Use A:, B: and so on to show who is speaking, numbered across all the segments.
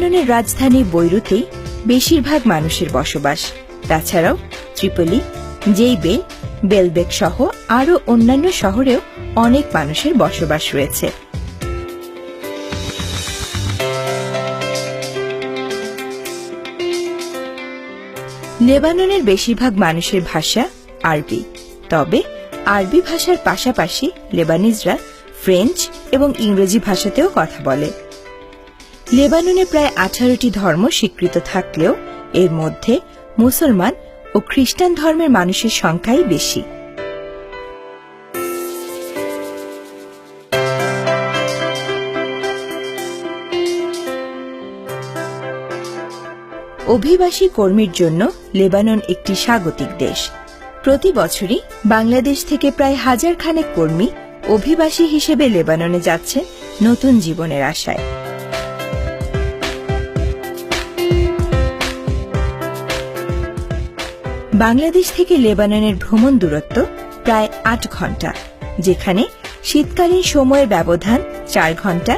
A: লেবাননের রাজধানী বৈরুতেই বেশিরভাগ মানুষের বসবাস। তাছাড়াও ত্রিপলি, জেইবে, বেলবেক সহ আরও অন্যান্য শহরেও অনেক মানুষের বসবাস রয়েছে। লেবাননের বেশিরভাগ মানুষের ভাষা আরবি, তবে আরবি ভাষার পাশাপাশি লেবানিজরা ফ্রেঞ্চ এবং ইংরেজি ভাষাতেও কথা বলে। লেবাননে প্রায় 18টি ধর্ম স্বীকৃত থাকলেও এর মধ্যে মুসলমান ও খ্রিস্টান ধর্মের মানুষের সংখ্যাই বেশি। অভিবাসী কর্মীর জন্য লেবানন একটি স্বাগতিক দেশ। প্রতি বছরই বাংলাদেশ থেকে প্রায় 1000 খানেক কর্মী অভিবাসী হিসেবে লেবাননে যাচ্ছেন নতুন জীবনের আশায়। বাংলাদেশ থেকে লেবাননের ভ্রমণ দূরত্ব প্রায় 8 ঘণ্টা, যেখানে শীতকালীন সময়ের ব্যবধান 4 ঘণ্টা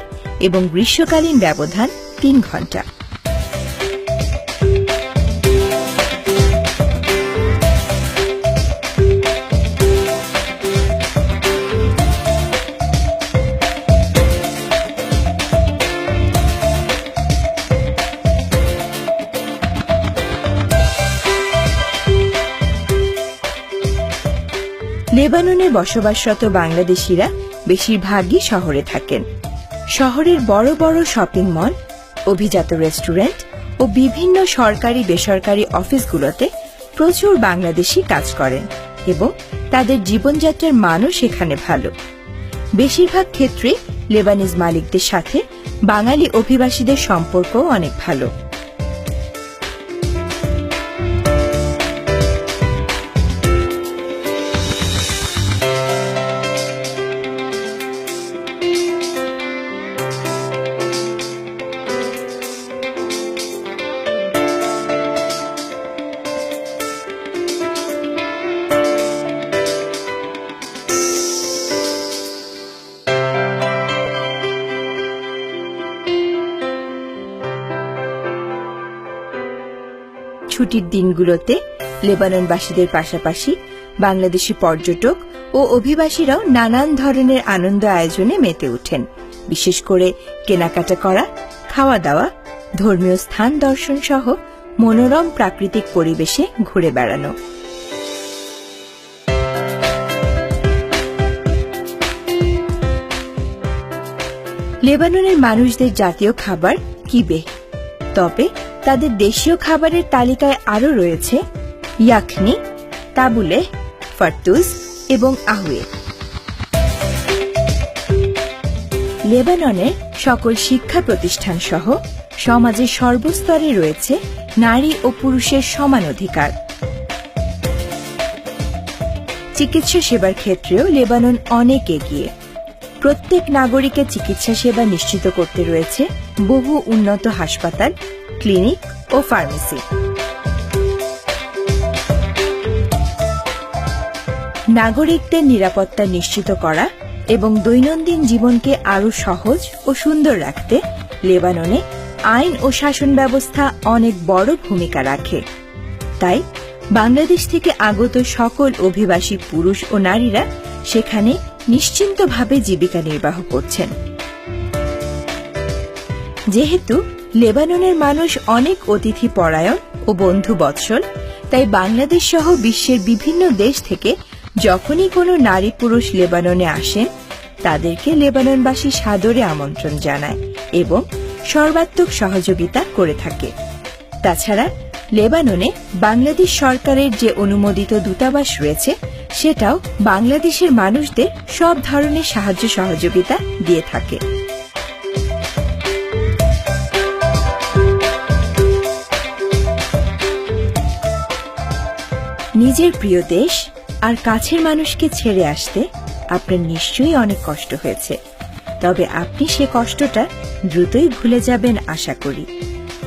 A: এবং গ্রীষ্মকালীন ব্যবধান 3 ঘণ্টা। লেবাননে বসবাসরত বাংলাদেশিরা বেশিরভাগই শহরে থাকেন। শহরের বড় বড় শপিং মল, অভিজাত রেস্টুরেন্ট ও বিভিন্ন সরকারি বেসরকারি অফিসগুলোতে প্রচুর বাংলাদেশি কাজ করেন এবং তাদের জীবনযাত্রার মানও সেখানে ভালো। বেশিরভাগ ক্ষেত্রে লেবানিজ মালিকদের সাথে বাঙালি অভিবাসীদের সম্পর্কও অনেক ভালো। ছুটির দিনগুলোতে লেবাননবাসীদের পাশাপাশি বাংলাদেশি পর্যটক ও অভিবাসীরাও নানান ধরনের আনন্দ আয়োজনে মেতে ওঠেন, বিশেষ করে কেনাকাটা করা, খাওয়া দাওয়া, ধর্মীয় স্থান দর্শন সহ মনোরম প্রাকৃতিক পরিবেশে ঘুরে বেড়ানো। লেবাননের মানুষদের জাতীয় খাবার কিবেহ, তবে তাদের দেশীয় খাবারের তালিকায় আরও রয়েছে ইয়াখনি, তাবুলে, ফার্তুজ এবং আহুয়ে। লেবাননের সকল শিক্ষা প্রতিষ্ঠান সহ সমাজের সর্বস্তরে রয়েছে নারী ও পুরুষের সমান অধিকার। চিকিৎসা সেবার ক্ষেত্রেও লেবানন অনেক এগিয়ে। প্রত্যেক নাগরিকের চিকিৎসা সেবা নিশ্চিত করতে রয়েছে বহু উন্নত হাসপাতাল, ক্লিনিক ও ফার্মেসি। নাগরিকদের নিরাপত্তা নিশ্চিত করা এবং দৈনন্দিন জীবনকে আরও সহজ ও সুন্দর রাখতে লেবাননে আইন ও শাসন ব্যবস্থা অনেক বড় ভূমিকা রাখে। তাই বাংলাদেশ থেকে আগত সকল অভিবাসী পুরুষ ও নারীরা সেখানে নিশ্চিন্তভাবে জীবিকা নির্বাহ করছেন। যেহেতু লেবাননের মানুষ অনেক অতিথি পরায়ণ ও বন্ধু বৎসল, তাই বাংলাদেশ সহ বিশ্বের বিভিন্ন দেশ থেকে যখনই কোনো নারী পুরুষ লেবাননে আসেন, তাদেরকে লেবাননবাসী সাদরে আমন্ত্রণ জানায় এবং সর্বাত্মক সহযোগিতা করে থাকে। তাছাড়া লেবাননে বাংলাদেশ সরকারের যে অনুমোদিত দূতাবাস রয়েছে, সেটাও বাংলাদেশের মানুষদের সব ধরনের সাহায্য সহযোগিতা দিয়ে থাকে। নিজের প্রিয় দেশ আর কাছের মানুষকে ছেড়ে আসতে আপনার নিশ্চয়ই অনেক কষ্ট হয়েছে, তবে আপনি সে কষ্টটা দ্রুতই ভুলে যাবেন আশা করি,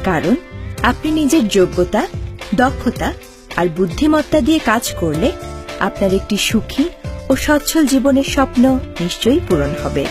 A: কারণ আপনি নিজের যোগ্যতা, দক্ষতা আর বুদ্ধিমত্তা দিয়ে কাজ করলে আপনার একটি সুখী ও সচ্ছল জীবনের স্বপ্ন নিশ্চয়ই পূরণ হবে।